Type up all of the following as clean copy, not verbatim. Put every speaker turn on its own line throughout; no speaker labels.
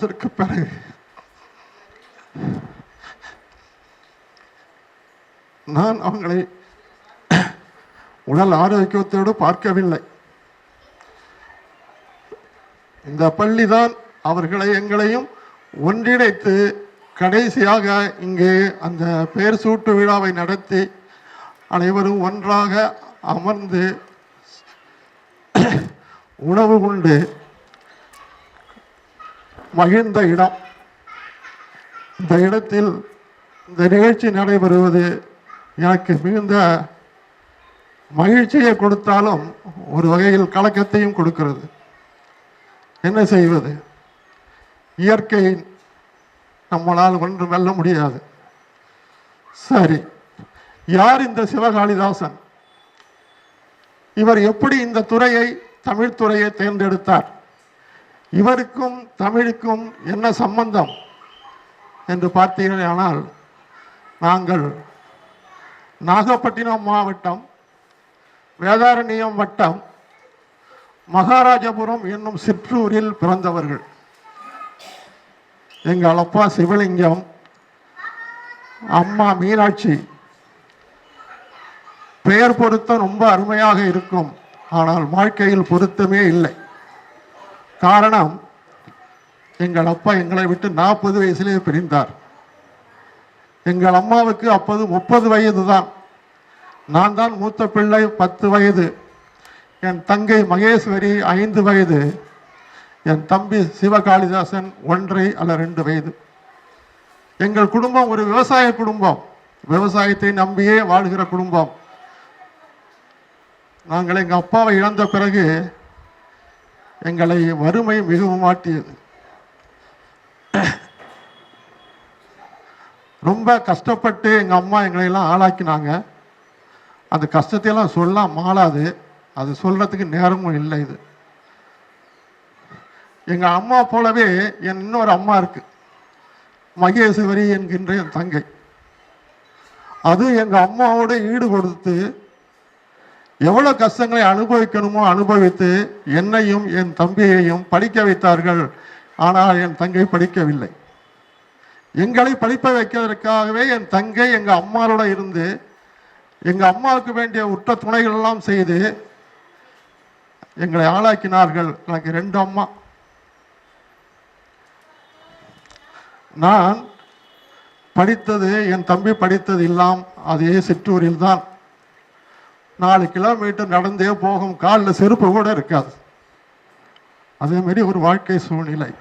அதற்கு பிறகு நான் அவங்களை உடல் ஆரோக்கியத்தோடு பார்க்கவில்லை. இந்த பள்ளிதான் அவர்களை எங்களையும் ஒன்றிணைத்து கடைசியாக இங்கே அந்த பெயர் சூட்டு விழாவை நடத்தி அனைவரும் ஒன்றாக அமர்ந்து உணவு கொண்டு மகிழ்ந்த இடம். இந்த இடத்தில் இந்த நிகழ்ச்சி நடைபெறுவது எனக்கு மிகுந்த மகிழ்ச்சியை கொடுத்தாலும் ஒரு வகையில் கலக்கத்தையும் கொடுக்கிறது. என்ன செய்வது? இயற்கை நம்மளால் ஒன்று வெல்ல முடியாது. சரி, யார் இந்த சிவகாளிதாசன்? இவர் எப்படி இந்த துறையை, தமிழ் துறையை தேர்ந்தெடுத்தார்? இவருக்கும் தமிழுக்கும் என்ன சம்பந்தம் என்று பார்த்தீர்களானால், நாங்கள் நாகப்பட்டினம் மாவட்டம் வேதாரண்யம் வட்டம் மகாராஜபுரம் என்னும் சிற்றூரில் பிறந்தவர்கள். எங்கள் அப்பா சிவலிங்கம், அம்மா மீனாட்சி. பெயர் பொருத்தம் ரொம்ப அருமையாக இருக்கும், ஆனால் வாழ்க்கையில் பொருத்தமே இல்லை. காரணம், எங்கள் அப்பா எங்களை விட்டு 40 வயசிலே பிரிந்தார். எங்கள் அம்மாவுக்கு அப்போது 30 வயது தான். நான் தான் மூத்த பிள்ளை, 10 வயது. என் தங்கை மகேஸ்வரி 5 வயது. என் தம்பி சிவகாளிதாசன் 1 அல்ல 2 வயது. எங்கள் குடும்பம் ஒரு விவசாய குடும்பம், விவசாயத்தை நம்பியே வாழ்கிற குடும்பம். நாங்கள் எங்கள் அப்பாவை இழந்த பிறகு எங்களை வறுமை மிகவும் மாட்டியது. ரொம்ப கஷ்டப்பட்டு எங்கள் அம்மா எங்களை எல்லாம் ஆளாக்கினாங்க. அந்த கஷ்டத்தையெல்லாம் சொல்ல மாளாது, அது சொல்றதுக்கு நேரமும் இல்லை. இது எங்கள் அம்மா போலவே என் இன்னொரு அம்மா இருக்கு, மகேஸ்வரி என்கின்ற என் தங்கை. அது எங்கள் அம்மாவோடு ஈடு கொடுத்து எவ்வளோ கஷ்டங்களை அனுபவிக்கணுமோ அனுபவித்து என்னையும் என் தம்பியையும் படிக்க வைத்தார்கள். ஆனால் என் தங்கை படிக்கவில்லை. எங்களை படிப்ப வைக்கிறதுக்காகவே என் தங்கை எங்கள் அம்மாவோட இருந்து எங்கள் அம்மாவுக்கு வேண்டிய உற்ற துணைகள் எல்லாம் செய்து எங்களை ஆளாக்கினார்கள். எனக்கு 2 அம்மா. நான் படித்தது, என் தம்பி படித்தது எல்லாம் அதே சிற்றூரில் தான். 4 கிலோமீட்டர் நடந்தே போகும், காலில் செருப்பு கூட இருக்காது. அதே மாதிரி ஒரு வாழ்க்கை சூழ்நிலை.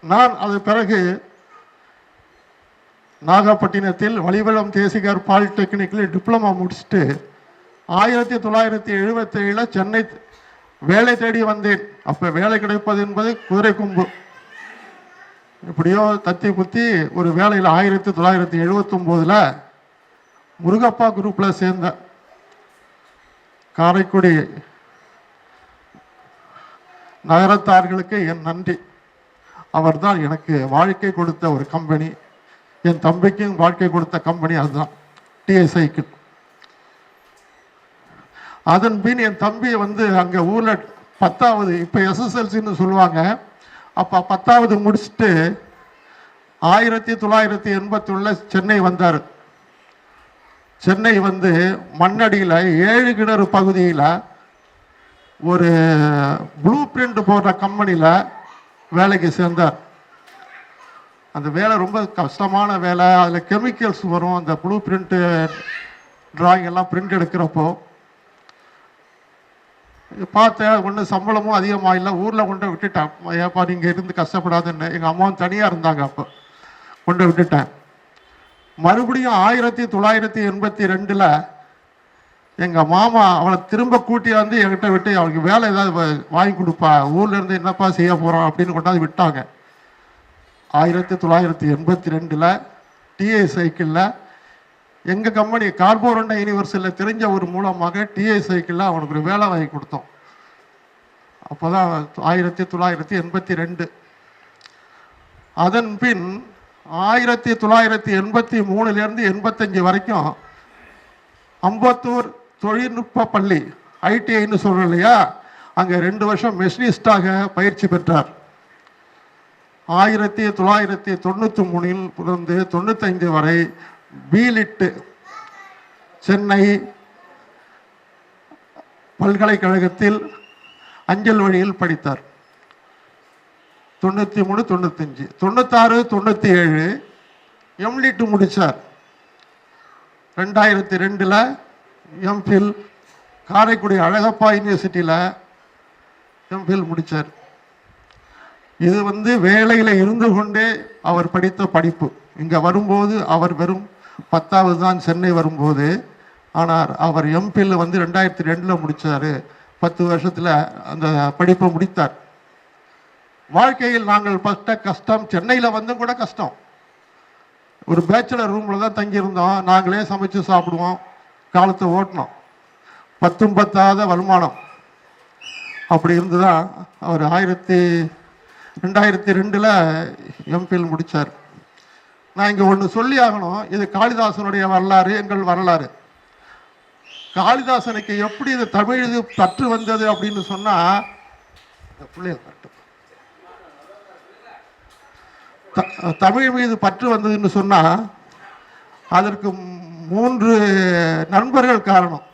நான் அது பிறகு நாகப்பட்டினத்தில் வலிவலம் தேசிகர் பாலிடெக்னிக்கில் டிப்ளமா முடிச்சுட்டு 1977 சென்னை வேலை தேடி வந்தேன். அப்போ வேலை கிடைப்பது என்பது குதிரை கொம்பு. இப்படியோ தத்தி குத்தி ஒரு வேலையில் 1979 முருகப்பா குரூப்பில் சேர்ந்த காரைக்குடி நகரத்தார்களுக்கு என் நன்றி. அவர்தான் எனக்கு வாழ்க்கை கொடுத்த ஒரு கம்பெனி. என் தம்பிக்கும் வாழ்க்கை கொடுத்த கம்பெனி அதுதான், டிஎஸ் சைக்கிள். அதன் பின் என் தம்பி அங்கே ஊரில் 10வது, இப்போ எஸ்எஸ்எல்சின்னு சொல்லுவாங்க, அப்போ 10வது முடிச்சுட்டு 1981 சென்னை வந்தார். சென்னை மண்ணடியில் 7 கிணறு பகுதியில் ஒரு ப்ளூ பிரிண்ட் போடுற கம்பெனியில் வேலைக்கு சேர்ந்தார். அந்த வேலை ரொம்ப கஷ்டமான வேலை. அதில் கெமிக்கல்ஸ் வரும். அந்த ப்ளூ பிரிண்ட்டு டிராயிங் எல்லாம் பிரிண்ட் எடுக்கிறப்போ பார்த்தேன். ஒன்றும் சம்பளமும் அதிகமாக இல்லை. ஊரில் கொண்டு விட்டுட்டேன். ஏப்பா நீங்கள் இருந்து கஷ்டப்படாதுன்னு. எங்கள் அம்மாவும் தனியாக இருந்தாங்க. அப்போ கொண்டு விட்டுட்டேன். மறுபடியும் 1982 எங்கள் மாமா அவளை திரும்ப கூட்டி என்கிட்ட விட்டு, அவளுக்கு வேலை ஏதாவது வாங்கி கொடுப்பா, ஊர்ல இருந்து என்னப்பா செய்ய போகிறோம் அப்படின்னு கொண்டாந்து விட்டாங்க. 1982 டிஏ சைக்கிளில் எங்கள் கம்பெனி கார்போரண்டா யூனிவர்சிட்டியில் தெரிஞ்ச ஒரு மூலமாக டிஏ சைக்கிளில் அவனுக்கு ஒரு வேலை வாங்கி கொடுத்தோம். அப்போ தான் 1982. அதன் பின் 1983 85 வரைக்கும் அம்பத்தூர் தொழில்நுட்ப பள்ளி, ஐடிஐன்னு சொல்கிறோம் இல்லையா, அங்கே 2 வருஷம் மெஷினிஸ்டாக பயிற்சி பெற்றார். 1993 இருந்து 95 வரை பிலிட் சென்னை பல்கலைக்கழகத்தில் அஞ்சல் வழியில் படித்தார். 93, 95, 96, 97 எம்லிட் முடித்தார். 2002 எம்ஃபில் காரைக்குடி அழகப்பா யூனிவர்சிட்டியில் எம்ஃபில் முடித்தார். இது வேலையில் இருந்து கொண்டே அவர் படித்த படிப்பு. இங்கே வரும்போது அவர் வெறும் 10வது தான் சென்னை வரும்போது. ஆனால் அவர் எம்பில் 2002 முடித்தார். 10 வருஷத்தில் அந்த படிப்பை முடித்தார். வாழ்க்கையில் நாங்கள் பட்ட கஷ்டம், சென்னையில் கூட கஷ்டம். ஒரு பேச்சுலர் ரூமில் தான் தங்கியிருந்தோம். நாங்களே சமைச்சு சாப்பிடுவோம், காலத்தை ஓட்டினோம். 10 பத்தாத வருமானம். அப்படி இருந்து தான் அவர் 2002 எம்பில் முடித்தார். நான் இங்கே ஒன்று சொல்லி ஆகணும். இது காளிதாசனுடைய வரலாறு, எங்கள் வரலாறு. காளிதாசனுக்கு எப்படி இது தமிழ் இது பற்று வந்தது அப்படின்னு சொன்னால், தமிழ் மீது பற்று வந்ததுன்னு சொன்னால் அதற்கு 3 நண்பர்கள் காரணம்.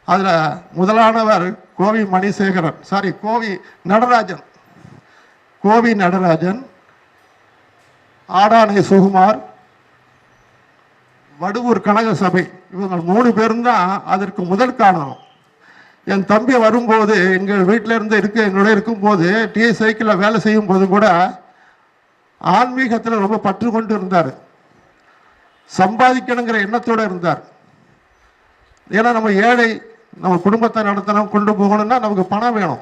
அதில் முதலானவர் கோவி மணிசேகரன், கோவி நடராஜன், ஆடானை சுகுமார், வடுவூர் கனக சபை. இவங்க 3 பேரும் தான் அதற்கு முதல் காரணம். என் தம்பி வரும்போது எங்கள் வீட்டில் இருந்து எங்களோட இருக்கும்போது டிஐ சைக்கிளில் வேலை செய்யும் போது கூட ஆன்மீகத்தில் ரொம்ப பற்று கொண்டு இருந்தார். சம்பாதிக்கணுங்கிற எண்ணத்தோடு இருந்தார். ஏன்னா நம்ம ஏழை, நம்ம குடும்பத்தை நடத்தணும், கொண்டு போகணும்னா நமக்கு பணம் வேணும்.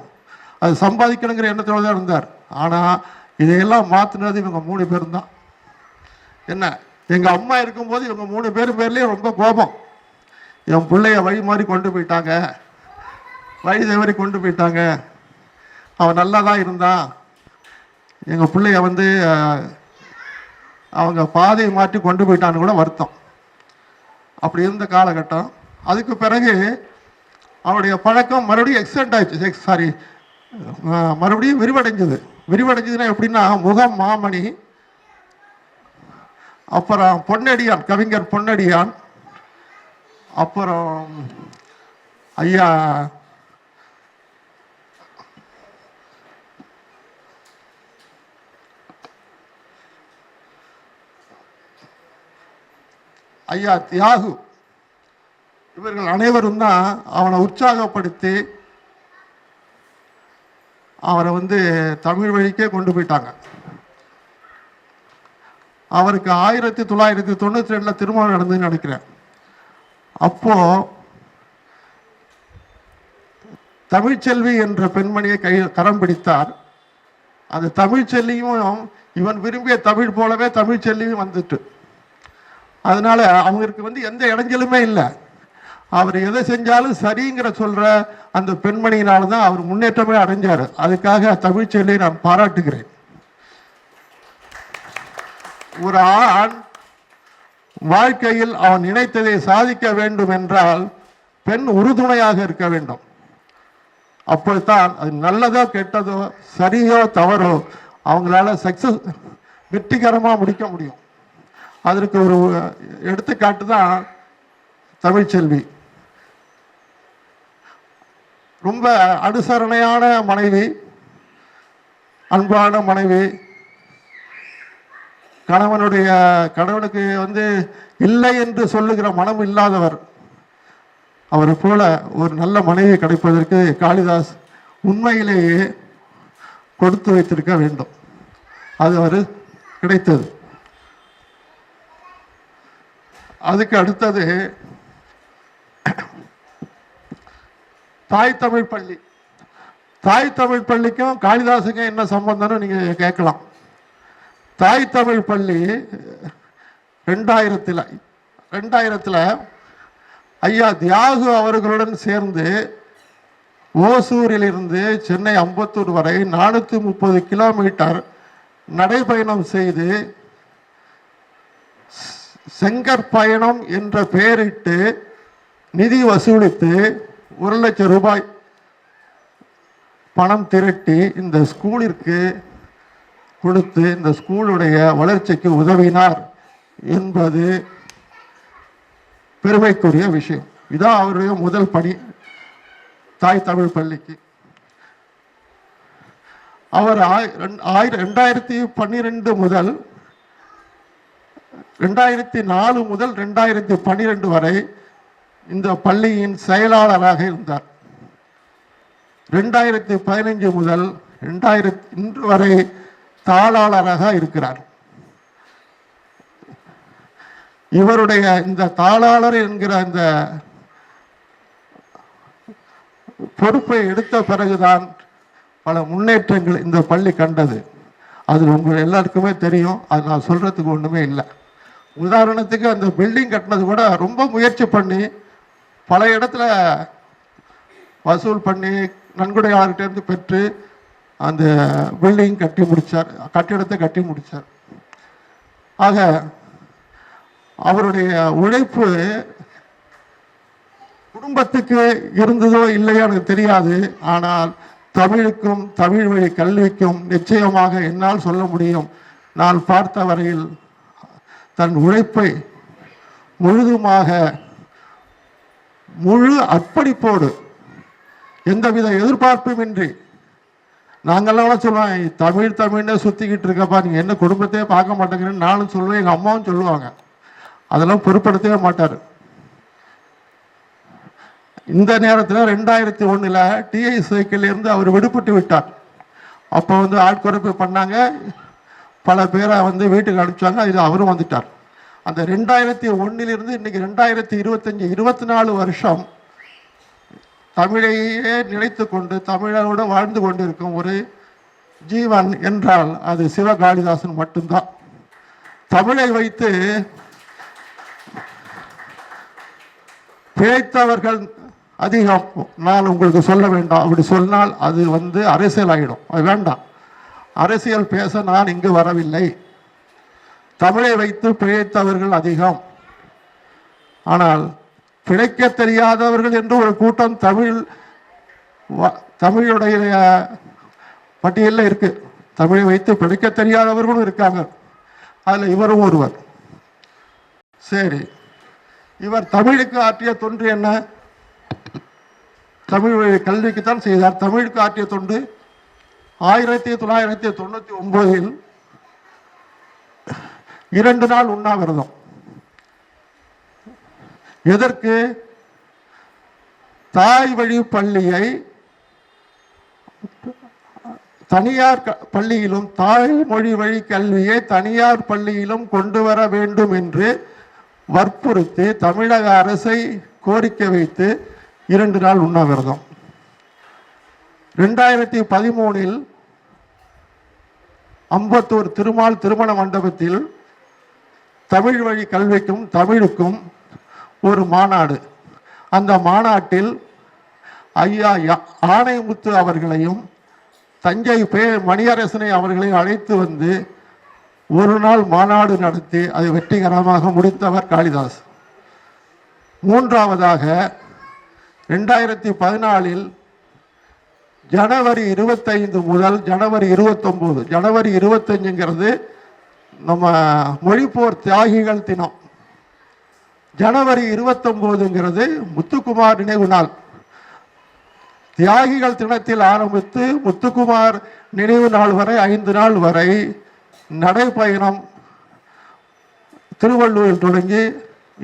அது சம்பாதிக்கணுங்கிற எண்ணத்தோடு தான் இருந்தார். ஆனால் இதையெல்லாம் மாற்றினது இவங்க 3 பேரும் தான். என்ன, எங்கள் அம்மா இருக்கும்போது இவங்க 3 பேர்லேயும் ரொம்ப கோபம். என் பிள்ளைய வழி மாதிரி கொண்டு போயிட்டாங்க, வழி தவறி கொண்டு போயிட்டாங்க, அவன் நல்லா தான் இருந்தான், எங்கள் பிள்ளைய அவங்க பாதையை மாற்றி கொண்டு போயிட்டான்னு கூட வருத்தம். அப்படி இருந்த காலகட்டம். அதுக்கு பிறகு அவருடைய பழக்கம் மறுபடியும் எக்ஸ்டெண்ட் ஆயிடுச்சு. மறுபடியும் விரிவடைஞ்சதுன்னா எப்படின்னா, முகம் மாமணி, அப்புறம் பொன்னடியான், கவிஞர் பொன்னடியான், அப்புறம் ஐயா தியாகு, இவர்கள் அனைவரும் தான் அவனை உற்சாகப்படுத்தி அவரை தமிழ் வழிக்கே கொண்டு போயிட்டாங்க. அவருக்கு 1992 திருமணம் நடந்ததுன்னு நினைக்கிறேன். அப்போ தமிழ்ச்செல்வி என்ற பெண்மணியை கரம் பிடித்தார். அந்த தமிழ்ச்செல்வியும் இவன் விரும்பிய தமிழ் போலவே தமிழ்ச்செல்வியும் வந்துட்டு, அதனால அவங்களுக்கு எந்த இடைஞ்சலுமே இல்லை. அவர் எதை செஞ்சாலும் சரிங்கிற சொல்ற அந்த பெண்மணியினால தான் அவர் முன்னேற்றமே அடைஞ்சார். அதுக்காக தமிழ்ச்செல்வியை நான் பாராட்டுகிறேன். ஒரு ஆண் வாழ்க்கையில் அவன் நினைத்ததை சாதிக்க வேண்டும் என்றால் பெண் உறுதுணையாக இருக்க வேண்டும். அப்போதான் அது நல்லதோ கெட்டதோ சரியோ தவறோ அவங்களால சக்சஸ் வெற்றிகரமாக முடிக்க முடியும். அதற்கு ஒரு எடுத்துக்காட்டு தான் தமிழ்ச்செல்வி. ரொம்ப அனுசரணையான மனைவி, அன்பான மனைவி, கணவனுக்கு இல்லை என்று சொல்லுகிற மனம் இல்லாதவர். அவரை போல ஒரு நல்ல மனைவி கிடைப்பதற்கு காளிதாஸ் உண்மையிலேயே கொடுத்து வைத்திருக்க வேண்டும். அது அவர் கிடைத்தது. அதுக்கு அடுத்தது தாய் தமிழ் பள்ளி. தாய் தமிழ் பள்ளிக்கும் காளிதாசுக்கும் என்ன சம்பந்தம்னு நீங்க கேட்கலாம். தாய் தமிழ் பள்ளி 2000 ஐயா தியாகு அவர்களுடன் சேர்ந்து ஓசூரிலிருந்து சென்னை அம்பத்தூர் வரை 430 கிலோமீட்டர் நடைபயணம் செய்து செங்கற்பயணம் என்ற பெயரிட்டு நிதி வசூலித்து 1 லட்சம் ரூபாய் பணம் திரட்டி இந்த ஸ்கூலிற்கு கொடுத்து இந்த ஸ்கூலுடைய வளர்ச்சிக்கு உதவினார் என்பது பெருமைக்குரிய விஷயம். இதான் அவருடைய முதல் பணி தாய் தமிழ் பள்ளிக்கு. அவர் 2012 முதல் 2004 முதல் 2012 வரை இந்த பள்ளியின் செயலாளராக இருந்தார். 2015 முதல் இன்று வரை தாளாளராக இருக்கிறார். இவருடைய இந்த தாளாளர் என்கிற இந்த பொறுப்பை எடுத்த பிறகுதான் பல முன்னேற்றங்கள் இந்த பள்ளி கண்டது. அது உங்கள் எல்லாருக்குமே தெரியும். அது நான் சொல்றதுக்கு ஒண்ணுமே இல்லை. உதாரணத்துக்கு அந்த பில்டிங் கட்டினது கூட ரொம்ப முயற்சி பண்ணி பல இடத்துல வசூல் பண்ணி நன்கொடையாளர்கிட்ட பெற்று அந்த பில்டிங் கட்டி முடிச்சார், கட்டிடத்தை கட்டி முடிச்சார். ஆக அவருடைய உழைப்பு குடும்பத்துக்கு இருந்ததோ இல்லையோ எனக்கு தெரியாது. ஆனால் தமிழுக்கும் தமிழ் வழி கல்விக்கும் நிச்சயமாக என்னால் சொல்ல முடியும். நான் பார்த்த வரையில் தன் உழைப்பை முழுதுமாக முழு அர்ப்பணிப்போடு எந்தவித எதிர்பார்ப்புமின்றி, நாங்கள்லாம் சொல்லுவோம் தமிழ் தமிழ்னே சுற்றிக்கிட்டு இருக்கப்பா, நீங்கள் என்ன குடும்பத்தையே பார்க்க மாட்டேங்கிறேன்னு நானும் சொல்லுவேன், எங்கள் அம்மாவும் சொல்லுவாங்க. அதெல்லாம் பொருட்படுத்தவே மாட்டார். இந்த நேரத்தில் 2001 டிஐ சைக்கிள்லேருந்து அவர் விடுபட்டு விட்டார். அப்போ ஆட்குறைப்பு பண்ணாங்க, பல பேரை வீட்டுக்கு அனுப்பிச்சாங்க. அதில் அவரும் வந்துட்டார். அந்த 2001 இன்னைக்கு 2025 24 வருஷம் தமிழையே நினைத்து கொண்டு தமிழோடு வாழ்ந்து கொண்டிருக்கும் ஒரு ஜீவன் என்றால் அது சிவகாளிதாசன் மட்டும்தான். தமிழை வைத்து பிழைத்தவர்கள் அதிகம். நான் உங்களுக்கு சொல்ல வேண்டாம். அப்படி சொன்னால் அது அரசியல் ஆகிடும். அது வேண்டாம். அரசியல் பேச நான் இங்கு வரவில்லை. தமிழை வைத்து பிழைத்தவர்கள் அதிகம். ஆனால் பிழைக்க தெரியாதவர்கள் என்று ஒரு கூட்டம் தமிழுடைய பட்டியலில் இருக்கு. தமிழை வைத்து பிழைக்க தெரியாதவர்களும் இருக்காங்க. அதில் இவரும் ஒருவர். சரி, இவர் தமிழுக்கு ஆற்றிய தொண்டு என்ன? தமிழ் கல்விக்குத்தான் செய்தார். தமிழுக்கு ஆற்றிய தொண்டு 1999 2 நாள் உண்ணாவிரதம். எதற்கு? தாய் வழி பள்ளியை தனியார் பள்ளியிலும் தாய்மொழி வழி கல்வியை தனியார் பள்ளியிலும் கொண்டு வர வேண்டும் என்று வற்புறுத்தி தமிழக அரசை கோரிக்கை வைத்து 2 நாள் உண்ணாவிரதம். 2013 அம்பத்தூர் திருமால் திருமண மண்டபத்தில் தமிழ் வழி கல்விக்கும் தமிழுக்கும் ஒரு மாநாடு. அந்த மாநாட்டில் ஐயா ஆணைமுத்து அவர்களையும் தஞ்சை மணியரசனை அவர்களையும் அழைத்து வந்து ஒரு நாள் மாநாடு நடத்தி அதை வெற்றிகரமாக முடித்தவர் காளிதாஸ். மூன்றாவதாக 2014 ஜனவரி 25 முதல் ஜனவரி 29, ஜனவரி 25ங்கிறது நம்ம மொழிப்போர் தியாகிகள் தினம். ஜனவரி 29ங்கிறது முத்துக்குமார் நினைவு நாள். தியாகிகள் தினத்தில் ஆரம்பித்து முத்துக்குமார் நினைவு நாள் வரை 5 நாள் வரை நடைபயணம் திருவள்ளூரில் தொடங்கி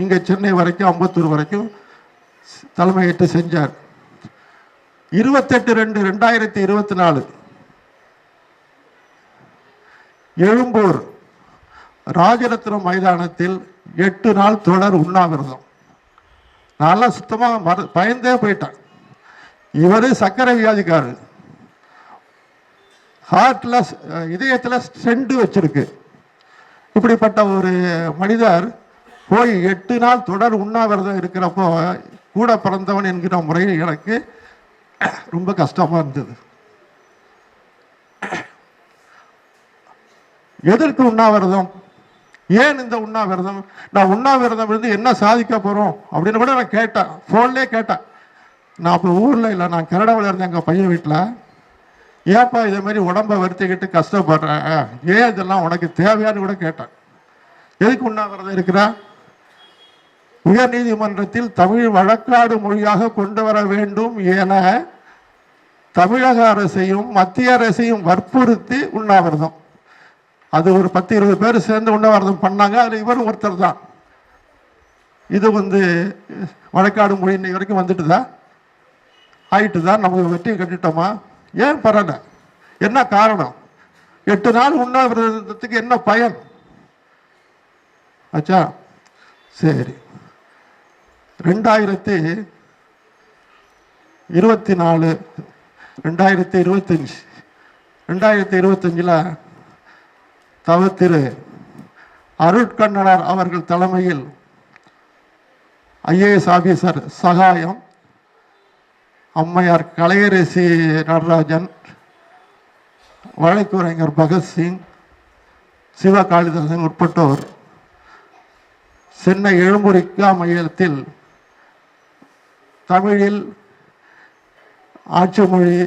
இங்கே சென்னை வரைக்கும் அம்பத்தூர் வரைக்கும் தலைமையேற்று செஞ்சார். 28/2/2024 எழும்பூர் ராஜரத்னம் மைதானத்தில் 8 நாள் தொடர் உண்ணாவிரதம். நான்லாம் சுத்தமாக பயந்தே போயிட்டேன். இவர் சர்க்கரை வியாதிக்காரர், ஹார்ட்ல இதயத்தில் ஸ்டெண்ட் வச்சிருக்கு. இப்படிப்பட்ட ஒரு மனிதர் போய் 8 நாள் தொடர் உண்ணாவிரதம் இருக்கிறப்போ கூட பிறந்தவன் என்கிற முறையில் எனக்கு ரொம்ப கஷ்டமா இருந்தது. எதற்கு உண்ணாவிரதம்? ஏன் இந்த உண்ணாவிரதம்? நான் உண்ணாவிரதம் இருந்து என்ன சாதிக்க போறோம் அப்படின்னு கூட நான் கேட்டேன், போன்லேயே கேட்டேன். நான் அப்போ ஊரில் இல்லை, நான் கனடாவில் இருந்தேன் எங்கள் பையன் வீட்டில். ஏப்பா இதே மாதிரி உடம்பை வருத்திக்கிட்டு கஷ்டப்படுற, ஏன் இதெல்லாம் உனக்கு தேவையான்னு கூட கேட்டேன். எதுக்கு உண்ணாவிரதம் இருக்கிறா? உயர் நீதிமன்றத்தில் தமிழ் வழக்காடு மொழியாக கொண்டு வர வேண்டும் என தமிழக அரசையும் மத்திய அரசையும் வற்புறுத்தி உண்ணாவிரதம். அது ஒரு 10-20 பேர் சேர்ந்து உண்ணாவிரதம் பண்ணாங்க. அதில் இவரும் ஒருத்தர் தான். இது வழக்காடு மொழி இன்னைக்கு வரைக்கும் வந்துட்டுதா? ஆயிட்டு தான். நமக்கு வெற்றியை கட்டிட்டோமா? ஏன் பரல? என்ன காரணம்? 8 நாள் உண்ணாவிரதத்துக்கு என்ன பயன் ஆச்சா? சரி, 2024 2025 2025 தவ திரு அருட்கண்ணனார் அவர்கள் தலைமையில் IAS ஆபீசர் சகாயம், அம்மையார் கலையரசி நடராஜன், வழக்குரைஞர் பகத்சிங், சிவ காளிதாசன் உட்பட்டோர் சென்னை எழும்பூரிக்கா மையத்தில் தமிழில் ஆட்சி மொழி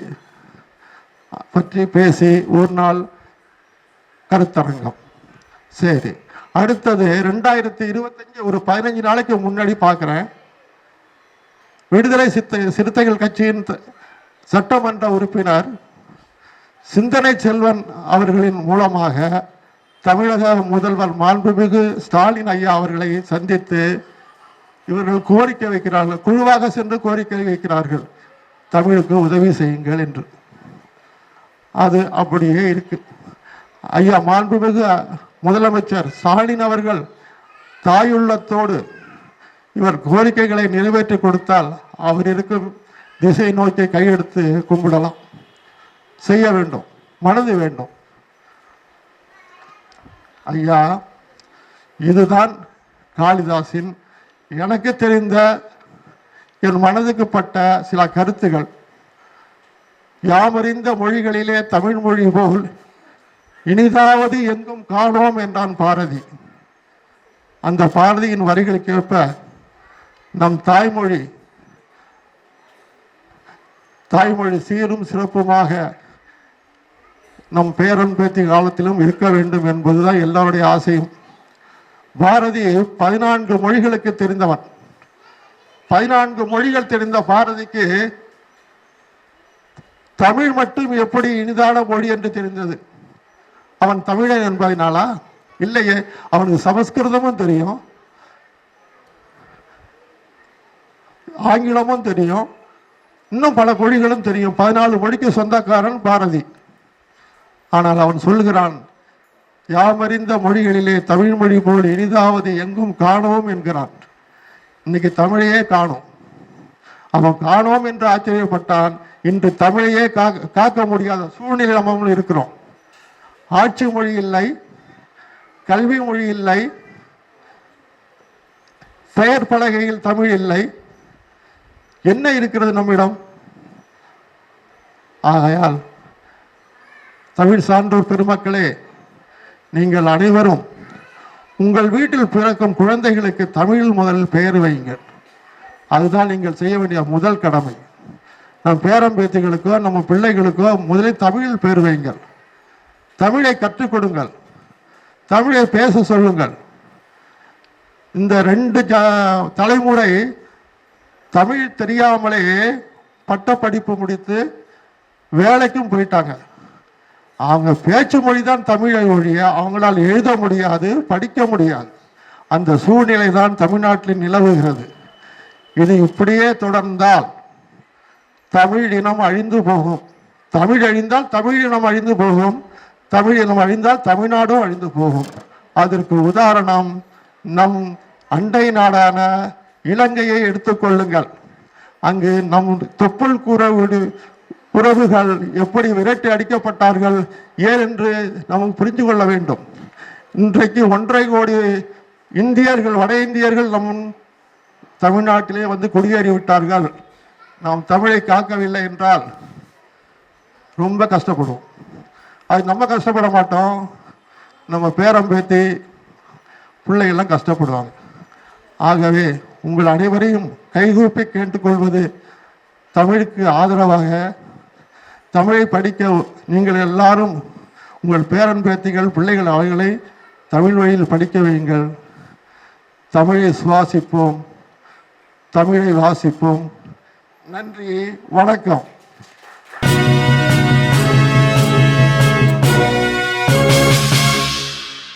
பற்றி பேசி ஒரு நாள் கருத்தரங்கம். சரி, அடுத்தது 2025 ஒரு 15 நாளைக்கு முன்னாடி பார்க்குறேன். விடுதலை சிறுத்தைகள் கட்சியின் சட்டமன்ற உறுப்பினர் சிந்தனை செல்வன் அவர்களின் மூலமாக தமிழக முதல்வர் மாண்புமிகு ஸ்டாலின் ஐயா அவர்களை சந்தித்து இவர்கள் கோரிக்கை வைக்கிறார்கள், குழுவாக சென்று கோரிக்கை வைக்கிறார்கள், தமிழுக்கு உதவி செய்யுங்கள் என்று. அது அப்படியே இருக்கு. ஐயா மாண்புமிகு முதலமைச்சர் ஸ்டாலின் அவர்கள் தாயுள்ளத்தோடு இவர் கோரிக்கைகளை நிறைவேற்றி கொடுத்தால் அவர் இருக்கும் திசை நோக்கி கையெடுத்து கும்பிடலாம். செய்ய வேண்டும், மனது வேண்டும். ஐயா, இதுதான் காளிதாசின் எனக்கு தெரிந்த என் மனதுக்கு பட்ட சில கருத்துகள். யாமறிந்த மொழிகளிலே தமிழ் மொழி போல் இனிதாவது எங்கும் காணோம் என்றான் பாரதி. அந்த பாரதியின் வரிகளுக்கேற்ப நம் தாய்மொழி சீரும் சிறப்புமாக நம் பேரன் பேத்தி காலத்திலும் இருக்க வேண்டும் என்பதுதான் எல்லாருடைய ஆசையும். பாரதி 14 மொழிகளுக்கு தெரிந்தவன். 14 மொழிகள் தெரிந்த பாரதிக்கு தமிழ் மட்டும் எப்படி இனிதான மொழி என்று தெரிந்தது? அவன் தமிழன் என்பதனாலா? இல்லையே, அவனுக்கு சமஸ்கிருதமும் தெரியும், ஆங்கிலமும் தெரியும், இன்னும் பல மொழிகளும் தெரியும். 14 மொழிக்கு சொந்தக்காரன் பாரதி. ஆனால் அவன் சொல்கிறான், யாமறிந்த மொழிகளிலே தமிழ் மொழி போல் இனிதாவது எங்கும் காணோம் என்கிறான். இன்னைக்கு தமிழையே காணோம். அவன் காணோம் என்று ஆச்சரியப்பட்டான். இன்று தமிழையே காக்க முடியாத சூழ்நிலை நம்ம இருக்கிறோம். ஆட்சி மொழி இல்லை, கல்வி மொழி இல்லை, பெயர் பலகையில் தமிழ் இல்லை. என்ன இருக்கிறது நம்மிடம்? ஆகையால் தமிழ் சான்றோர் பெருமக்களே, நீங்கள் அனைவரும் உங்கள் வீட்டில் பிறக்கும் குழந்தைகளுக்கு தமிழில் முதலில் பெயர் வையுங்கள். அதுதான் நீங்கள் செய்ய வேண்டிய முதல் கடமை. நம் பேரம்பேத்திகளுக்கோ நம்ம பிள்ளைகளுக்கோ முதலில் தமிழில் பெயர் வையுங்கள். தமிழை கற்றுக் கொடுங்கள், தமிழை பேச சொல்லுங்கள். இந்த 2 தலைமுறை தமிழ் தெரியாமலே பட்டப்படிப்பு முடித்து வேலைக்கும் போயிட்டாங்க. அவங்க பேச்சு மொழி தான் தமிழை ஒழிய அவங்களால் எழுத முடியாது, படிக்க முடியாது. அந்த சூழ்நிலை தான் தமிழ்நாட்டில் நிலவுகிறது. இது இப்படியே தொடர்ந்தால் தமிழ் இனம் அழிந்து போகும். தமிழ் அழிந்தால் தமிழ் இனம் அழிந்து போகும். தமிழ் இனம் அழிந்தால் தமிழ்நாடும் அழிந்து போகும். அதற்கு உதாரணம் நம் அண்டை நாடான இலங்கையை எடுத்துக்கொள்ளுங்கள். அங்கு நம் தொப்புள் உறவுகள் எப்படி விரட்டி அடிக்கப்பட்டார்கள் ஏன் என்று நாம் புரிந்து கொள்ள வேண்டும். இன்றைக்கு 1.5 கோடி இந்தியர்கள், வட இந்தியர்கள் நம் தமிழ்நாட்டிலே குடியேறி விட்டார்கள். நாம் தமிழை காக்கவில்லை என்றால் ரொம்ப கஷ்டப்படுவோம். அது நம்ம கஷ்டப்பட மாட்டோம், நம்ம பேரம்பேத்தி பிள்ளைகள்லாம் கஷ்டப்படுவாங்க. ஆகவே உங்கள் அனைவரையும் கைகூப்பி கேட்டுக்கொள்வது, தமிழுக்கு ஆதரவாக தமிழை படிக்க நீங்கள் எல்லாரும் உங்கள் பேரன் பேத்திகள் பிள்ளைகள் அவர்களை தமிழ் வழியில் படிக்க வையுங்கள். தமிழை சுவாசிப்போம், தமிழை வாசிப்போம். நன்றி, வணக்கம்.